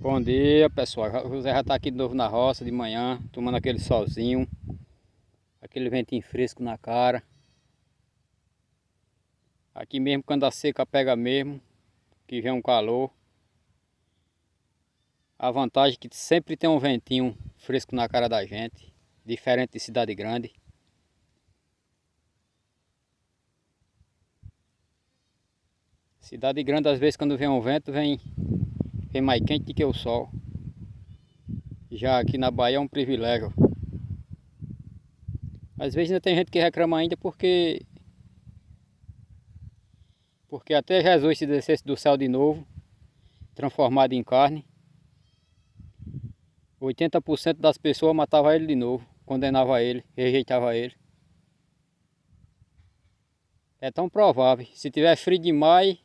Bom dia, pessoal. O José já está aqui de novo na roça de manhã, tomando aquele solzinho, aquele ventinho fresco na cara. Aqui mesmo quando a seca pega mesmo, que vem um calor. A vantagem é que sempre tem um ventinho fresco na cara da gente, diferente de cidade grande. Cidade grande às vezes quando vem um vento vem mais quente do que o sol. Já aqui na Bahia é um privilégio. Às vezes ainda tem gente que reclama ainda porque até Jesus se descesse do céu de novo, transformado em carne, 80% das pessoas matava ele de novo, condenava ele, rejeitava ele. É tão provável, se tiver frio demais,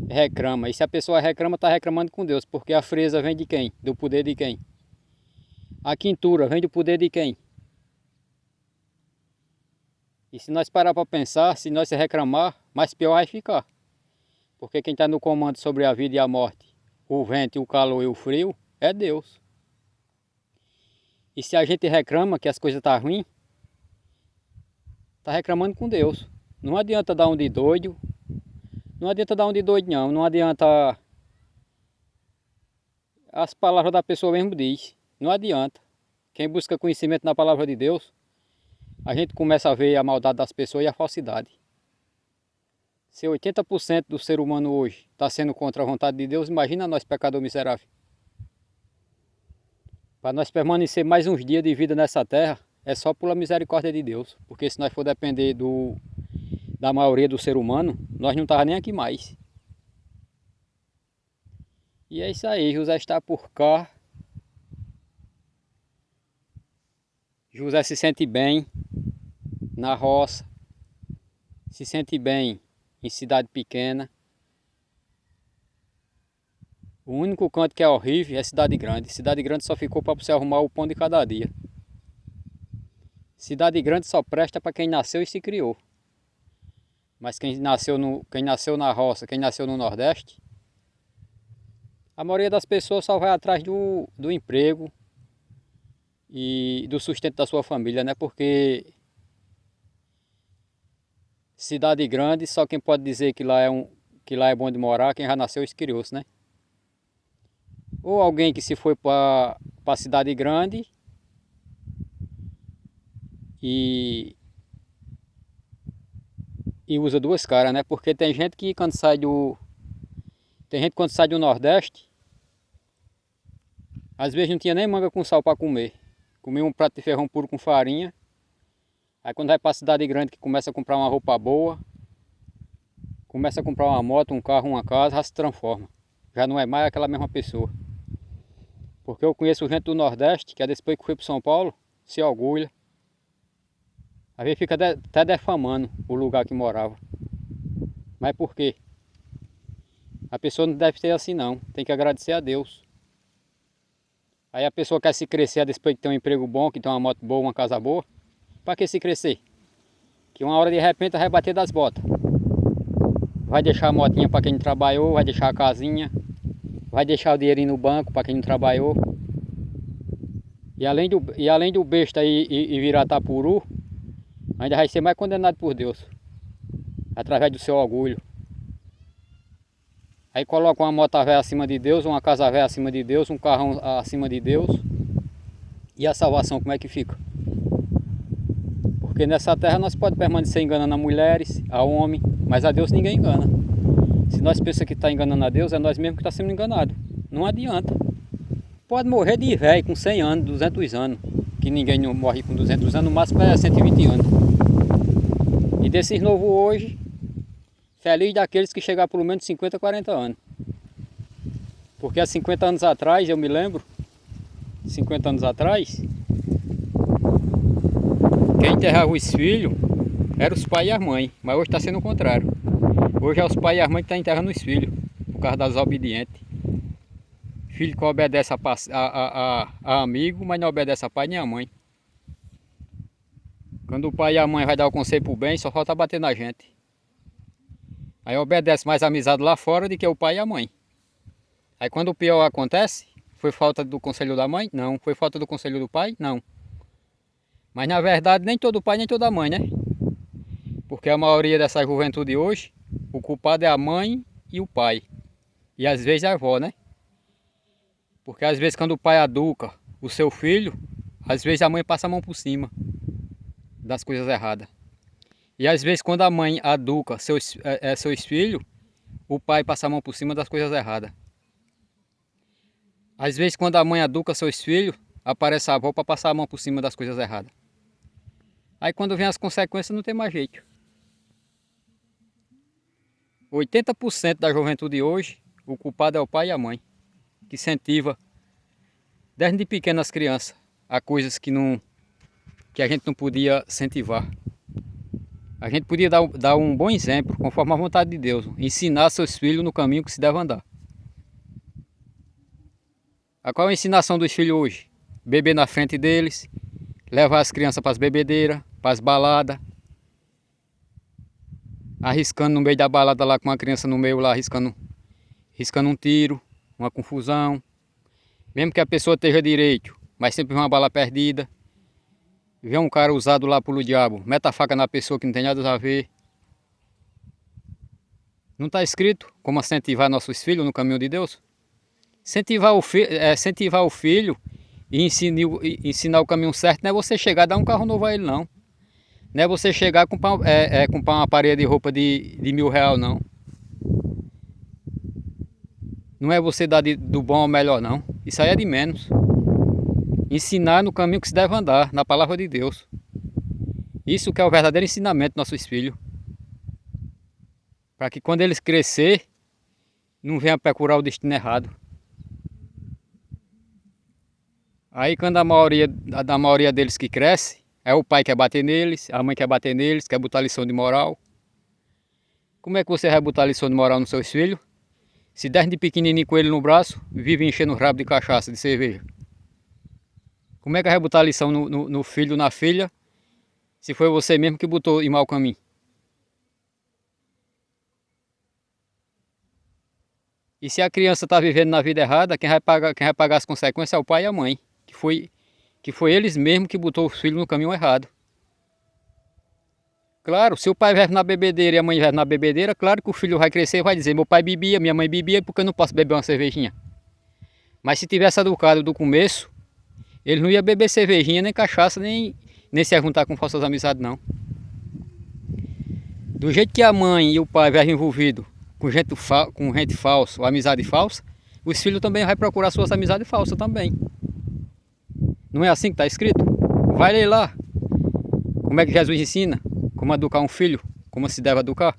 reclama. E se a pessoa reclama, está reclamando com Deus, porque a frieza vem de quem? Do poder de quem? A quentura vem do poder de quem? E se nós parar para pensar, se nós se reclamar, mais pior vai ficar. Porque quem está no comando sobre a vida e a morte, o vento, o calor e o frio, é Deus. E se a gente reclama que as coisas estão ruins, está reclamando com Deus. Não adianta dar um de doido, não adianta dar um de doido não adianta. As palavras da pessoa mesmo diz, não adianta. Quem busca conhecimento na palavra de Deus, a gente começa a ver a maldade das pessoas e a falsidade. Se 80% do ser humano hoje está sendo contra a vontade de Deus, imagina nós, pecador miserável. Para nós permanecer mais uns dias de vida nessa terra, é só pela misericórdia de Deus. Porque se nós for depender da maioria do ser humano, nós não estávamos nem aqui mais. E é isso aí, José está por cá. José se sente bem na roça, se sente bem em cidade pequena. O único canto que é horrível é cidade grande. Cidade grande só ficou para você arrumar o pão de cada dia. Cidade grande só presta para quem nasceu e se criou. Mas quem nasceu na roça, quem nasceu no Nordeste, a maioria das pessoas só vai atrás do emprego e do sustento da sua família, né? Porque cidade grande, só quem pode dizer que lá é bom de morar, quem já nasceu e se criou-se, né? Ou alguém que se foi para a cidade grande e usa duas caras, né? Porque tem gente que quando sai do Nordeste, às vezes não tinha nem manga com sal para comer. Comia um prato de feijão puro com farinha. Aí quando vai para a cidade grande que começa a comprar uma roupa boa, começa a comprar uma moto, um carro, uma casa, já se transforma. Já não é mais aquela mesma pessoa. Porque eu conheço gente do Nordeste, que depois que foi para São Paulo, se orgulha. Às vezes fica até defamando o lugar que morava. Mas por quê? A pessoa não deve ser assim não, tem que agradecer a Deus. Aí a pessoa quer se crescer depois de ter um emprego bom, que tem uma moto boa, uma casa boa. Para que se crescer? Que uma hora de repente vai bater das botas. Vai deixar a motinha para quem não trabalhou, vai deixar a casinha, vai deixar o dinheirinho no banco para quem não trabalhou. E além do besta aí e virar tapuru, ainda vai ser mais condenado por Deus. Através do seu orgulho. Aí coloca uma moto velha acima de Deus, uma casa velha acima de Deus, um carrão acima de Deus. E a salvação como é que fica? Porque nessa terra nós podemos permanecer enganando a mulheres, a homem, mas a Deus ninguém engana. Se nós pensamos que está enganando a Deus, é nós mesmos que estamos sendo enganados. Não adianta. Pode morrer de velho com 100 anos, 200 anos. Que ninguém não morre com 200 anos, no máximo é 120 anos. E desses novos hoje, feliz daqueles que chegar pelo menos 50, 40 anos. Porque há 50 anos atrás, eu me lembro, 50 anos atrás, quem enterrava os filhos eram os pais e as mães, mas hoje está sendo o contrário. Hoje é os pais e as mães que estão enterrando os filhos, por causa das obedientes. Filho que obedece a amigo, mas não obedece a pai nem a mãe. Quando o pai e a mãe vai dar o conselho pro bem, só falta bater na gente. Aí obedece mais a amizade lá fora do que o pai e a mãe. Aí quando o pior acontece, foi falta do conselho da mãe? Não. Foi falta do conselho do pai? Não. Mas na verdade nem todo pai nem toda mãe, né? Porque a maioria dessa juventude hoje, o culpado é a mãe e o pai. E às vezes a avó, né? Porque às vezes quando o pai educa o seu filho, às vezes a mãe passa a mão por cima das coisas erradas. E às vezes quando a mãe educa seus filhos, o pai passa a mão por cima das coisas erradas. Às vezes quando a mãe educa seus filhos, aparece a avó para passar a mão por cima das coisas erradas. Aí quando vem as consequências não tem mais jeito. 80% da juventude hoje, o culpado é o pai e a mãe, que incentiva desde pequenas crianças a coisas que a gente não podia incentivar. A gente podia dar um bom exemplo, conforme a vontade de Deus, ensinar seus filhos no caminho que se deve andar. Qual é a ensinação dos filhos hoje? Beber na frente deles, levar as crianças para as bebedeiras, para as baladas, arriscando no meio da balada lá com uma criança no meio lá, arriscando um tiro, uma confusão. Mesmo que a pessoa esteja direito, mas sempre uma bala perdida. Vê um cara usado lá pelo diabo, mete a faca na pessoa que não tem nada a ver. Não está escrito como incentivar nossos filhos no caminho de Deus? Incentivar o filho e ensinar o caminho certo não é você chegar e dar um carro novo a ele, não. Não é você chegar e comprar uma parede de roupa de R$ 1.000, não. Não é você dar do bom ao melhor, não. Isso aí é de menos. Ensinar no caminho que se deve andar, na palavra de Deus. Isso que é o verdadeiro ensinamento dos nossos filhos. Para que quando eles crescer, não venham procurar o destino errado. Aí quando a maioria deles que cresce, é o pai que quer bater neles, a mãe quer bater neles, quer botar lição de moral. Como é que você vai botar lição de moral nos seus filhos? Se desde pequenininho com ele no braço, vive enchendo o rabo de cachaça, de cerveja. Como é que vai botar lição no filho, na filha, se foi você mesmo que botou em mau caminho? E se a criança está vivendo na vida errada, quem vai pagar as consequências é o pai e a mãe, que foi eles mesmos que botou os filhos no caminho errado. Claro, se o pai vive na bebedeira e a mãe vive na bebedeira, claro que o filho vai crescer e vai dizer, meu pai bebia, minha mãe bebia, por que eu não posso beber uma cervejinha? Mas se tivesse educado do começo, ele não ia beber cervejinha, nem cachaça, nem se juntar com falsas amizades, não. Do jeito que a mãe e o pai vivem envolvidos com gente falsa, ou amizade falsa, os filhos também vão procurar suas amizades falsas também. Não é assim que está escrito? Vai ler lá. Como é que Jesus ensina? Como educar um filho? Como se deve educar?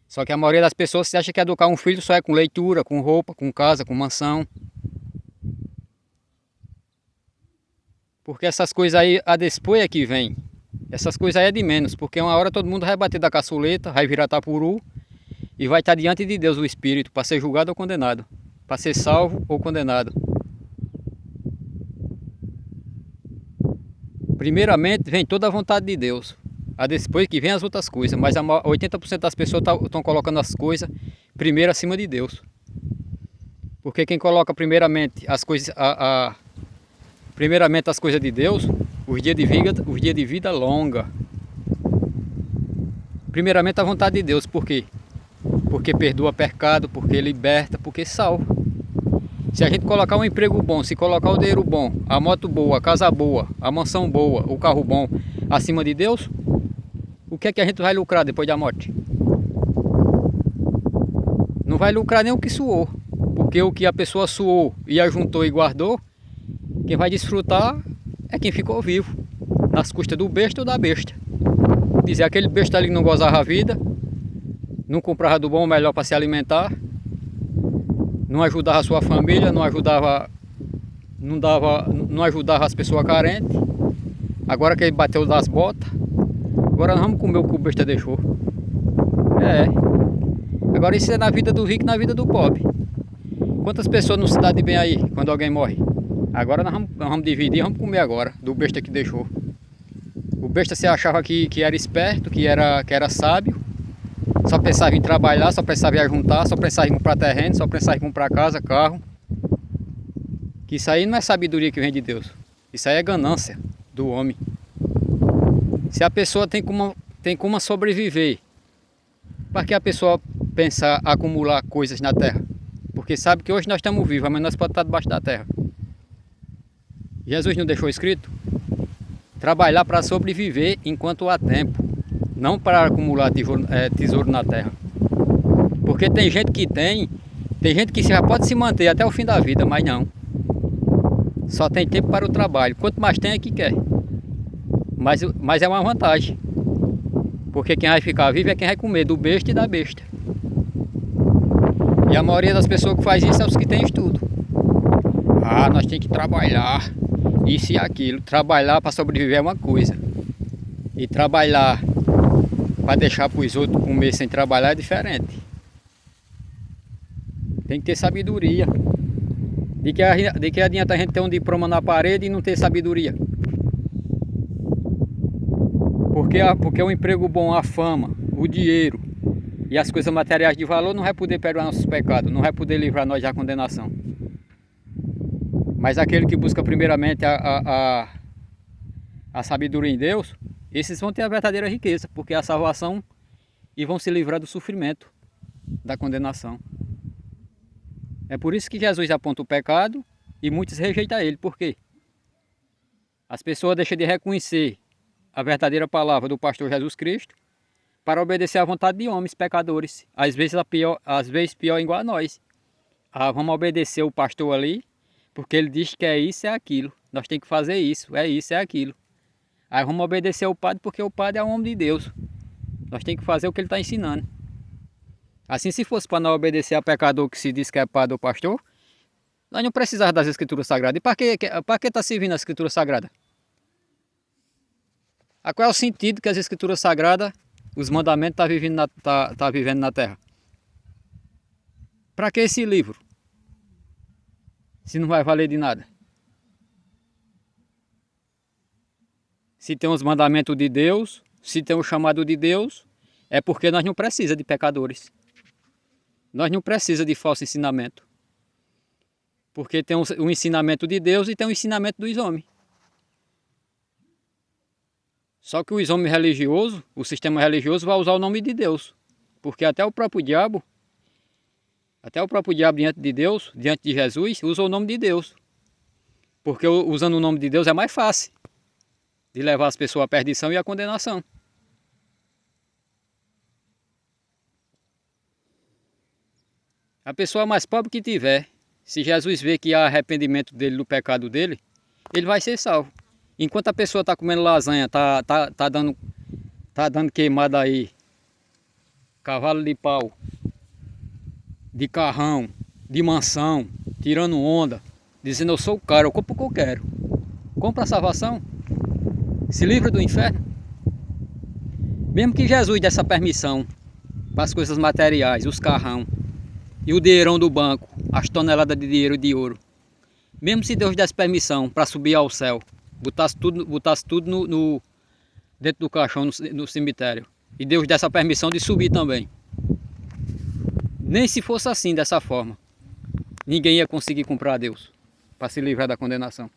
Só que a maioria das pessoas se acha que educar um filho só é com leitura, com roupa, com casa, com mansão. Porque essas coisas aí, a depois é que vem. Essas coisas aí é de menos, porque uma hora todo mundo vai bater da caçuleta, vai virar tapuru e vai estar diante de Deus o Espírito para ser julgado ou condenado, para ser salvo ou condenado. Primeiramente vem toda a vontade de Deus, a depois que vem as outras coisas, mas 80% das pessoas estão colocando as coisas primeiro acima de Deus. Porque quem coloca primeiramente as coisas de Deus, os dias de vida longa. Primeiramente a vontade de Deus, por quê? Porque perdoa pecado, porque liberta, porque salva. Se a gente colocar um emprego bom, se colocar o dinheiro bom, a moto boa, a casa boa, a mansão boa, o carro bom acima de Deus, o que é que a gente vai lucrar depois da morte? Não vai lucrar nem o que suou, porque o que a pessoa suou e ajuntou e guardou, quem vai desfrutar é quem ficou vivo, nas custas do besta ou da besta. Dizer, aquele besta ali não gozava a vida, não comprava do bom ou melhor para se alimentar, não ajudava a sua família, não ajudava as pessoas carentes. Agora que ele bateu das botas, agora nós vamos comer o que o besta deixou. Agora isso é na vida do rico e na vida do pobre. Quantas pessoas não se dá de bem aí quando alguém morre? Agora nós vamos dividir, vamos comer agora do besta que deixou. O besta se achava que era esperto, que era sábio, Só pensava em trabalhar, só pensava em ajuntar, só pensava em comprar terreno, só pensava em comprar casa, carro. Que isso aí não é sabedoria que vem de Deus. Isso aí é ganância do homem. Se a pessoa tem como sobreviver, para que a pessoa pensar acumular coisas na terra? Porque sabe que hoje nós estamos vivos, mas nós podemos estar debaixo da terra. Jesus não deixou escrito? Trabalhar para sobreviver enquanto há tempo, não para acumular tesouro na terra. Porque tem gente que já pode se manter até o fim da vida, mas não. Só tem tempo para o trabalho. Quanto mais tem é que quer. Mas é uma vantagem. Porque quem vai ficar vivo é quem vai comer do besta e da besta. E a maioria das pessoas que faz isso é os que têm estudo. Ah, nós temos que trabalhar, isso e aquilo. Trabalhar para sobreviver é uma coisa. E trabalhar para deixar para os outros comer sem trabalhar é diferente. Tem que ter sabedoria. De que adianta a gente ter um diploma na parede e não ter sabedoria? Porque o emprego bom, a fama, o dinheiro e as coisas materiais de valor não vai poder perdoar nossos pecados, não vai poder livrar nós da condenação. Mas aquele que busca primeiramente a sabedoria em Deus, esses vão ter a verdadeira riqueza, porque é a salvação e vão se livrar do sofrimento, da condenação. É por isso que Jesus aponta o pecado e muitos rejeitam ele. Por quê? As pessoas deixam de reconhecer a verdadeira palavra do pastor Jesus Cristo para obedecer à vontade de homens pecadores. Às vezes pior igual a nós. Ah, vamos obedecer o pastor ali, porque ele diz que é isso, é aquilo. Nós temos que fazer isso, é aquilo. Aí vamos obedecer o padre porque o padre é um homem de Deus. Nós temos que fazer o que ele está ensinando. Assim, se fosse para não obedecer a pecador que se diz que é padre ou pastor, nós não precisávamos das escrituras sagradas. E para que está servindo a escritura sagrada? Qual é o sentido que as escrituras sagradas, os mandamentos, tá vivendo na terra? Para que esse livro? Se não vai valer de nada. Se tem os mandamentos de Deus, se tem o chamado de Deus, é porque nós não precisamos de pecadores. Nós não precisamos de falso ensinamento. Porque tem o ensinamento de Deus e tem o ensinamento dos homens. Só que os homens religiosos, o sistema religioso vai usar o nome de Deus. Porque até o próprio diabo diante de Deus, diante de Jesus, usa o nome de Deus. Porque usando o nome de Deus é mais fácil de levar as pessoas à perdição e à condenação. A pessoa mais pobre que tiver, se Jesus vê que há arrependimento dele do pecado dele, ele vai ser salvo. Enquanto a pessoa está comendo lasanha, tá dando queimada aí, cavalo de pau, de carrão, de mansão, tirando onda, dizendo eu sou o cara, eu compro o que eu quero. Compra a salvação, se livra do inferno. Mesmo que Jesus desse essa permissão para as coisas materiais, os carrão, e o dinheirão do banco, as toneladas de dinheiro de ouro. Mesmo se Deus desse permissão para subir ao céu, botasse tudo dentro do caixão no cemitério, e Deus desse a permissão de subir também. Nem se fosse assim, dessa forma, ninguém ia conseguir comprar Deus para se livrar da condenação.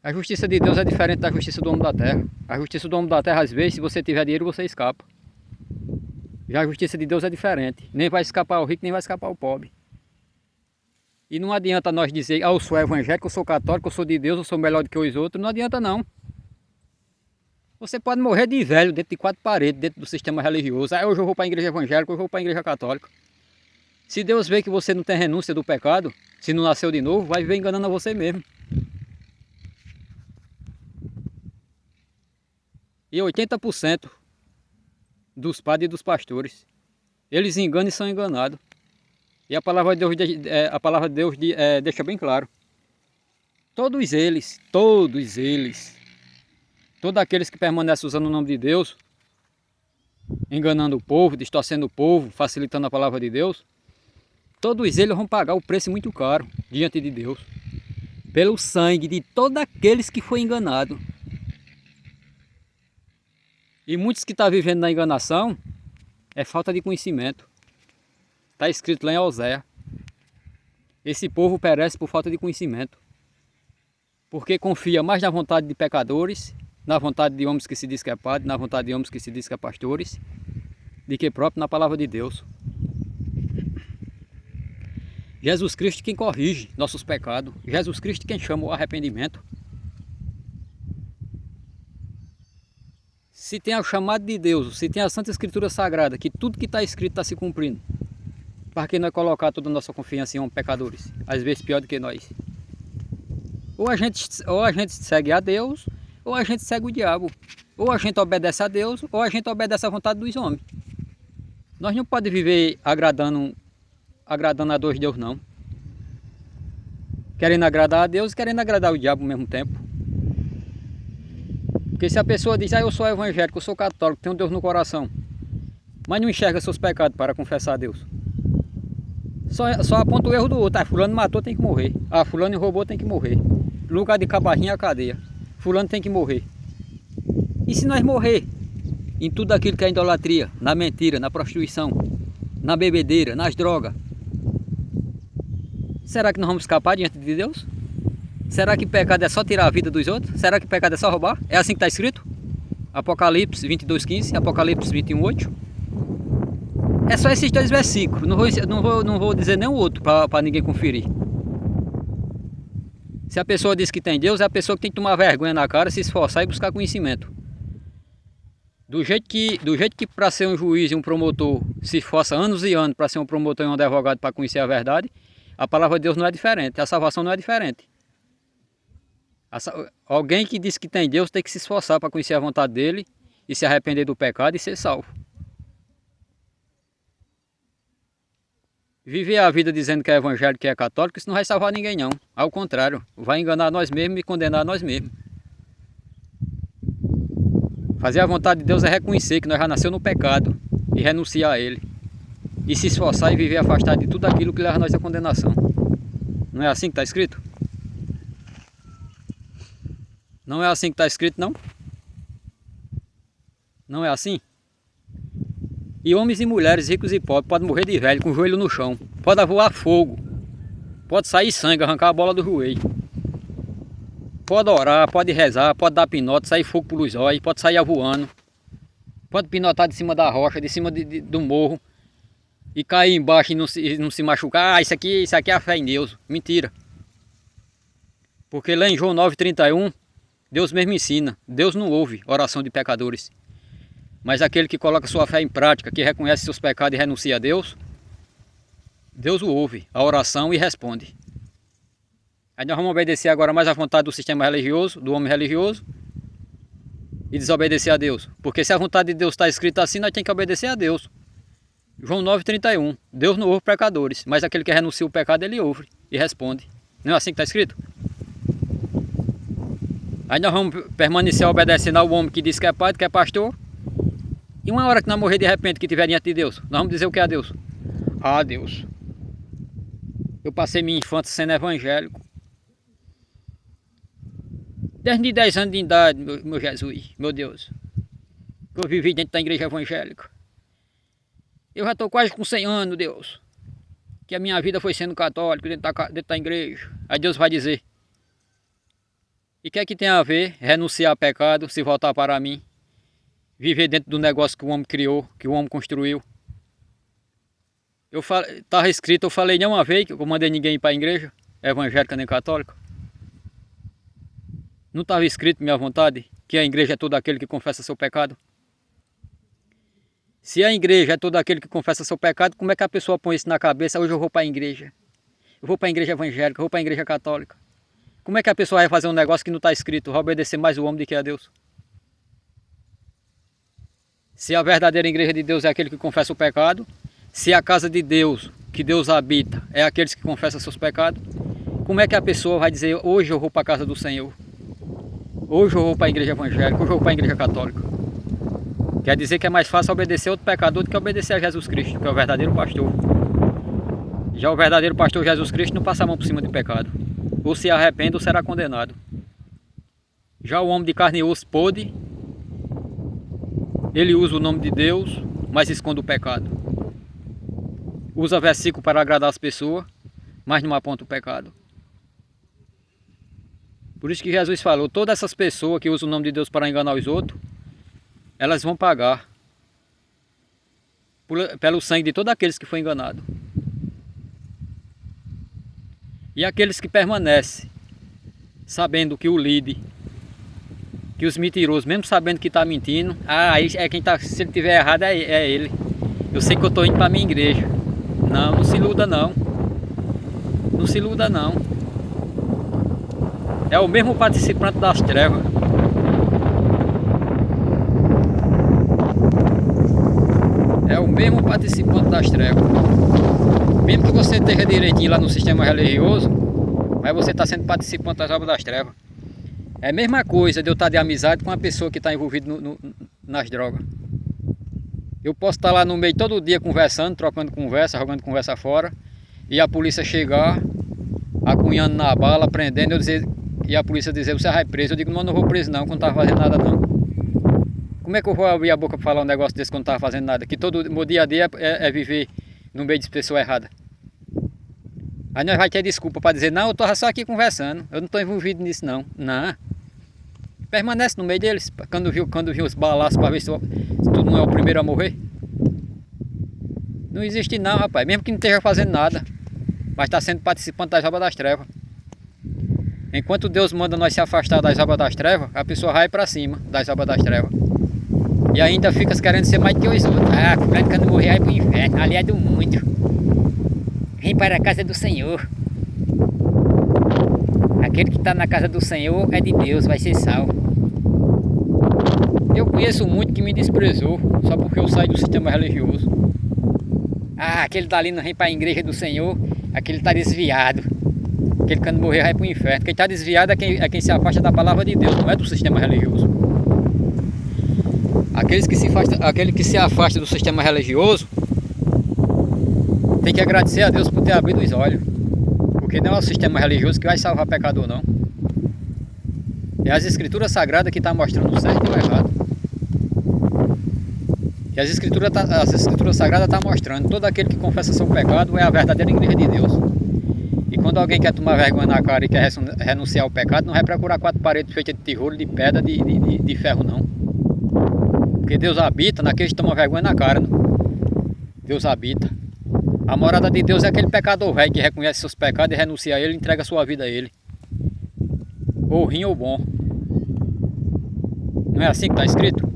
A justiça de Deus é diferente da justiça do homem da terra. A justiça do homem da terra, às vezes, se você tiver dinheiro, você escapa. Já a justiça de Deus é diferente. Nem vai escapar o rico, nem vai escapar o pobre. E não adianta nós dizer, eu sou evangélico, eu sou católico, eu sou de Deus, eu sou melhor do que os outros. Não adianta não. Você pode morrer de velho dentro de 4 paredes, dentro do sistema religioso. Hoje eu vou para a igreja evangélica, hoje eu vou para a igreja católica. Se Deus vê que você não tem renúncia do pecado, se não nasceu de novo, vai viver enganando a você mesmo. E 80% dos padres e dos pastores, eles enganam e são enganados. E a palavra de Deus, deixa bem claro. Todos eles, todos aqueles que permanecem usando o nome de Deus, enganando o povo, distorcendo o povo, facilitando a palavra de Deus, todos eles vão pagar o preço muito caro diante de Deus, pelo sangue de todos aqueles que foi enganado. E muitos que estão vivendo na enganação é falta de conhecimento. Está escrito lá em Oséias. Esse povo perece por falta de conhecimento. Porque confia mais na vontade de pecadores, na vontade de homens que se diz que é padre, na vontade de homens que se diz que é pastores, do que próprio na palavra de Deus. Jesus Cristo quem corrige nossos pecados. Jesus Cristo quem chama o arrependimento. Se tem o chamado de Deus, se tem a Santa Escritura Sagrada, que tudo que está escrito está se cumprindo, para que nós colocar toda a nossa confiança em homens pecadores, às vezes pior do que nós? Ou a gente segue a Deus, ou a gente segue o diabo. Ou a gente obedece a Deus, ou a gente obedece à vontade dos homens. Nós não podemos viver agradando a dois Deus, não. Querendo agradar a Deus e querendo agradar o diabo ao mesmo tempo. Porque se a pessoa diz, eu sou evangélico, eu sou católico, tenho Deus no coração, mas não enxerga seus pecados para confessar a Deus, só aponta o erro do outro. Fulano matou, tem que morrer. Fulano roubou, tem que morrer. Lugar de cabarrinha é a cadeia. Fulano tem que morrer. E se nós morrer em tudo aquilo que é idolatria, na mentira, na prostituição, na bebedeira, nas drogas, será que nós vamos escapar diante de Deus? Será que pecado é só tirar a vida dos outros? Será que pecado é só roubar? É assim que está escrito? Apocalipse 22:15, Apocalipse 21:8. É só esses dois versículos. Não vou dizer nenhum outro para ninguém conferir. Se a pessoa diz que tem Deus, é a pessoa que tem que tomar vergonha na cara, se esforçar e buscar conhecimento. Do jeito que para ser um juiz e um promotor se esforça anos e anos para ser um promotor e um advogado para conhecer a verdade, a palavra de Deus não é diferente, a salvação não é diferente. Alguém que diz que tem Deus tem que se esforçar para conhecer a vontade dele e se arrepender do pecado e ser salvo. Viver a vida dizendo que é evangélico, que é católico, isso não vai salvar ninguém não. Ao contrário, vai enganar nós mesmos e condenar nós mesmos. Fazer a vontade de Deus é reconhecer que nós já nascemos no pecado e renunciar a ele. E se esforçar e viver afastado de tudo aquilo que leva nós à condenação. Não é assim que está escrito? Não é assim que está escrito, não? Não é assim? E homens e mulheres, ricos e pobres, podem morrer de velho, com o joelho no chão. Pode voar fogo. Pode sair sangue, arrancar a bola do joelho. Pode orar, pode rezar, pode dar pinote, sair fogo pelos olhos, pode sair voando. Pode pinotar de cima da rocha, de cima do morro. E cair embaixo e não se machucar. Isso aqui é a fé em Deus. Mentira. Porque lá em João 9:31, Deus mesmo ensina. Deus não ouve oração de pecadores. Mas aquele que coloca sua fé em prática, que reconhece seus pecados e renuncia a Deus, Deus o ouve, a oração, e responde. Aí nós vamos obedecer agora mais à vontade do sistema religioso, do homem religioso, e desobedecer a Deus. Porque se a vontade de Deus está escrita assim, nós temos que obedecer a Deus. João 9:31, Deus não ouve pecadores, mas aquele que renuncia o pecado, ele ouve e responde. Não é assim que está escrito? Aí nós vamos permanecer obedecendo ao homem que diz que é padre, que é pastor. E uma hora que nós morrer de repente, que tiver diante de Deus, nós vamos dizer o que é a Deus? Deus, eu passei minha infância sendo evangélico. Desde 10 anos de idade, meu Jesus, meu Deus, que eu vivi dentro da igreja evangélica. Eu já estou quase com 100 anos, Deus, que a minha vida foi sendo católico dentro da igreja. Aí Deus vai dizer, e o que é que tem a ver renunciar ao pecado, se voltar para mim? Viver dentro do negócio que o homem criou, que o homem construiu. Estava escrito, eu falei não uma vez que eu mandei ninguém ir para a igreja, evangélica nem católica. Não estava escrito minha vontade, que a igreja é todo aquele que confessa seu pecado? Se a igreja é todo aquele que confessa seu pecado, como é que a pessoa põe isso na cabeça? Hoje eu vou para a igreja. Eu vou para a igreja evangélica, eu vou para a igreja católica. Como é que a pessoa vai fazer um negócio que não está escrito? Vai obedecer mais o homem do que a Deus? Se a verdadeira igreja de Deus é aquele que confessa o pecado, se a casa de Deus, que Deus habita, é aqueles que confessam seus pecados, como é que a pessoa vai dizer, hoje eu vou para a casa do Senhor? Hoje eu vou para a igreja evangélica, hoje eu vou para a igreja católica? Quer dizer que é mais fácil obedecer outro pecador do que obedecer a Jesus Cristo, que é o verdadeiro pastor. Já o verdadeiro pastor Jesus Cristo não passa a mão por cima de pecado. Ou se arrepende ou será condenado. Já o homem de carne e osso podre, Ele usa o nome de Deus, mas esconde o pecado. Usa versículo para agradar as pessoas, mas não aponta o pecado. Por isso que Jesus falou, todas essas pessoas que usam o nome de Deus para enganar os outros, elas vão pagar pelo sangue de todos aqueles que foram enganados. E aqueles que permanecem, sabendo que o líder, que os mentirosos, mesmo sabendo que está mentindo, aí é quem está, se ele estiver errado é ele. Eu sei que eu estou indo para a minha igreja. Não, não se iluda não. Não se iluda não. É o mesmo participante das trevas. É o mesmo participante das trevas. Mesmo que você esteja direitinho lá no sistema religioso, mas você está sendo participante das obras das trevas. É a mesma coisa de eu estar de amizade com uma pessoa que está envolvida nas drogas. Eu posso estar lá no meio todo dia conversando, trocando conversa, jogando conversa fora, e a polícia chegar, acunhando na bala, prendendo, e a polícia dizer, você vai preso. Eu digo, não vou preso não, que não estava fazendo nada não. Como é que eu vou abrir a boca para falar um negócio desse quando não estava fazendo nada? Que todo meu dia a dia é viver no meio de pessoa errada. Aí nós vai ter desculpa para dizer, não, eu estou só aqui conversando, eu não estou envolvido nisso não. Não. Permanece no meio deles, quando viu os balaços para ver se tu não é o primeiro a morrer. Não existe não, rapaz, mesmo que não esteja fazendo nada, mas está sendo participante das obras das trevas. Enquanto Deus manda nós se afastar das obras das trevas, a pessoa vai para cima das obras das trevas. E ainda fica querendo ser mais que os outros. Ah, quando morrer vai para o inferno, ali é do mundo. Vem para a casa do Senhor. Aquele que está na casa do Senhor é de Deus, vai ser salvo. Eu conheço muito que me desprezou, só porque eu saí do sistema religioso. Ah, aquele dali não vem para a igreja do Senhor, aquele está desviado. Aquele que quando morrer vai para o inferno. Quem está desviado é quem se afasta da palavra de Deus, não é do sistema religioso. Aquele que se afasta do sistema religioso tem que agradecer a Deus por ter abrido os olhos. Porque não é o sistema religioso que vai salvar pecador, não. É as escrituras sagradas que estão mostrando o certo e o errado. E as escrituras sagradas estão mostrando todo aquele que confessa seu pecado é a verdadeira igreja de Deus. E quando alguém quer tomar vergonha na cara e quer renunciar ao pecado, não vai procurar 4 paredes feitas de tijolo, de pedra, de ferro, não. Porque Deus habita naqueles que tomam vergonha na cara. Não? Deus habita. A morada de Deus é aquele pecador velho que reconhece seus pecados e renuncia a ele e entrega a sua vida a ele. Ou ruim ou bom. Não é assim que está escrito?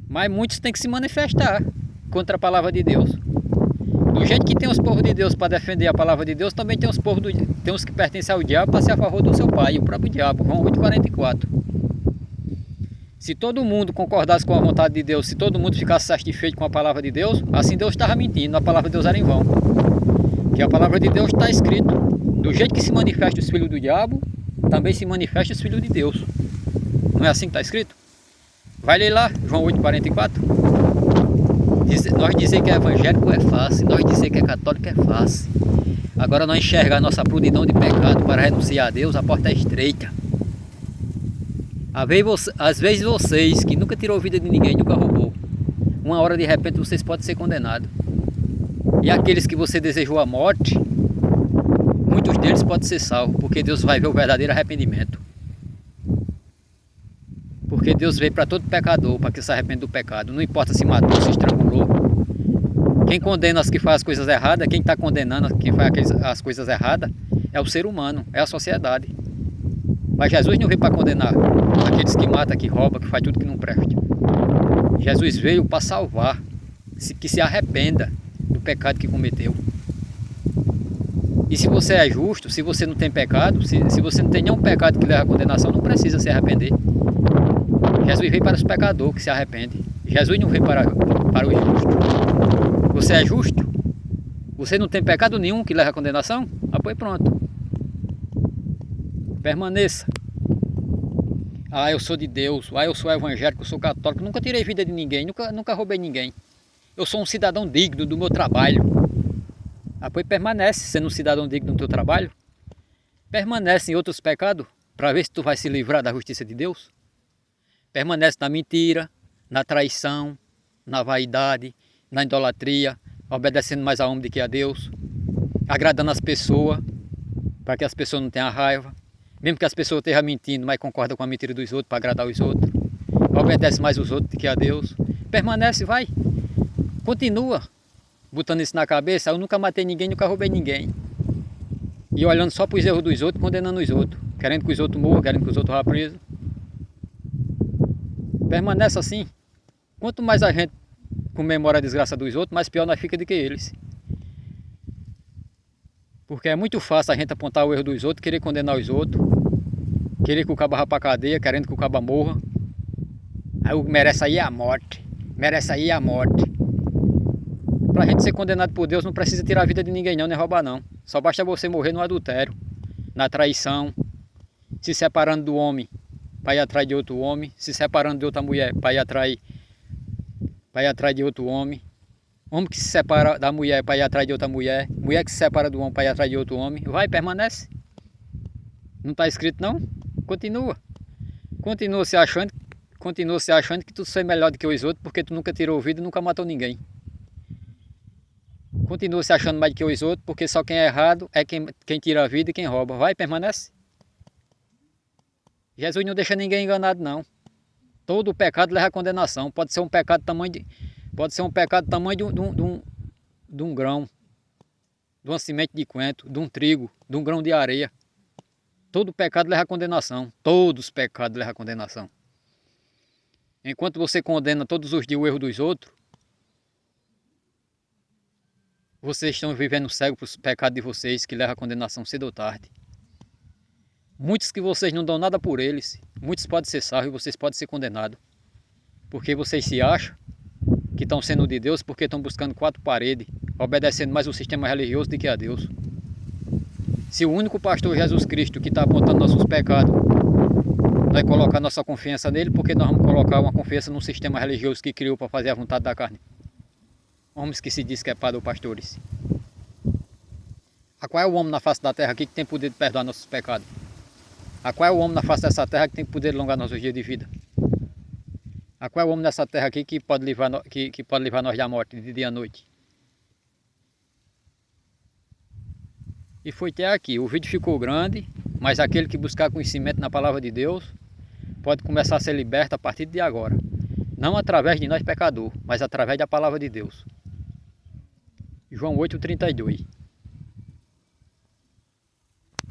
Mas muitos têm que se manifestar contra a palavra de Deus. Do jeito que tem os povos de Deus para defender a palavra de Deus, também tem os que pertencem ao diabo para ser a favor do seu pai, o próprio diabo. João 8,44. Se todo mundo concordasse com a vontade de Deus, se todo mundo ficasse satisfeito com a palavra de Deus, assim Deus estava mentindo, a palavra de Deus era em vão. Que a palavra de Deus está escrito. Do jeito que se manifesta os filhos do diabo, também se manifesta os filhos de Deus. Não é assim que está escrito? Vai ler lá, João 8,44. Nós dizer que é evangélico é fácil, nós dizer que é católico é fácil. Agora nós enxergar a nossa prudidão de pecado para renunciar a Deus, a porta é estreita. Às vezes vocês, que nunca tirou vida de ninguém, nunca roubou, uma hora de repente vocês podem ser condenados. E aqueles que você desejou a morte, muitos deles podem ser salvos, porque Deus vai ver o verdadeiro arrependimento. Porque Deus veio para todo pecador, para que se arrependa do pecado. Não importa se matou, se estrangulou. Quem condena os que fazem as coisas erradas, quem está condenando quem faz as coisas erradas, é o ser humano, é a sociedade. Mas Jesus não veio para condenar aqueles que matam, que roubam, que faz tudo que não presta. Jesus veio para salvar, que se arrependa do pecado que cometeu. E se você é justo, se você não tem pecado, se você não tem nenhum pecado que leva à condenação, não precisa se arrepender. Jesus veio para os pecadores que se arrependem. Jesus não veio para o justo. Você é justo? Você não tem pecado nenhum que leva à condenação? Ah, pois pronto. Permaneça. Ah, eu sou de Deus. Ah, eu sou evangélico, eu sou católico. Nunca tirei vida de ninguém, nunca roubei ninguém. Eu sou um cidadão digno do meu trabalho. Ah, pois permanece sendo um cidadão digno do teu trabalho. Permanece em outros pecados para ver se tu vai se livrar da justiça de Deus. permanece na mentira, na traição, na vaidade, na idolatria, obedecendo mais a homem do que a Deus, agradando as pessoas, para que as pessoas não tenham raiva, mesmo que as pessoas estejam mentindo, mas concordam com a mentira dos outros para agradar os outros, obedece mais os outros do que a Deus, permanece, vai, continua botando isso na cabeça. Eu nunca matei ninguém, nunca roubei ninguém, e olhando só para os erros dos outros, condenando os outros, querendo que os outros morram, querendo que os outros vá presos. Permanece assim. Quanto mais a gente comemora a desgraça dos outros, mais pior nós fica do que eles. Porque é muito fácil a gente apontar o erro dos outros, querer condenar os outros, querer que o cabo vá para a cadeia, querendo que o cabo morra. Aí merece aí a morte, merece aí a morte. Para a gente ser condenado por Deus, não precisa tirar a vida de ninguém não, nem roubar não. Só basta você morrer no adultério, na traição, se separando do homem para ir atrás de outro homem, se separando de outra mulher para ir atrás de outro homem, homem que se separa da mulher para ir atrás de outra mulher, mulher que se separa do homem para ir atrás de outro homem, vai, permanece. Não está escrito não? Continua. Continua se achando que tu é melhor do que os outros, porque tu nunca tirou vida e nunca matou ninguém. Continua se achando mais do que os outros, porque só quem é errado é quem tira a vida e quem rouba. Vai, permanece. Jesus não deixa ninguém enganado não. Todo pecado leva a condenação. Pode ser um pecado do tamanho de um grão, de uma semente de coentro, de um trigo, de um grão de areia. Todo pecado leva a condenação. Todos os pecados levam a condenação. Enquanto você condena todos os dias o erro dos outros, vocês estão vivendo cego para os pecados de vocês, que levam a condenação cedo ou tarde. Muitos que vocês não dão nada por eles, muitos podem ser salvos e vocês podem ser condenados. Porque vocês se acham que estão sendo de Deus porque estão buscando quatro paredes, obedecendo mais o sistema religioso do que a Deus. Se o único pastor Jesus Cristo que está apontando nossos pecados vai colocar nossa confiança nele, porque nós vamos colocar uma confiança num sistema religioso que criou para fazer a vontade da carne? Homens que se diz que é padre ou pastores. A qual é o homem na face da terra aqui que tem poder de perdoar nossos pecados? A qual é o homem na face dessa terra que tem poder de alongar nossos dias de vida? A qual é o homem nessa terra aqui que pode livrar nós da morte de dia à noite? E foi até aqui. O vídeo ficou grande, mas aquele que buscar conhecimento na palavra de Deus pode começar a ser liberto a partir de agora. Não através de nós pecadores, mas através da palavra de Deus. João 8:32.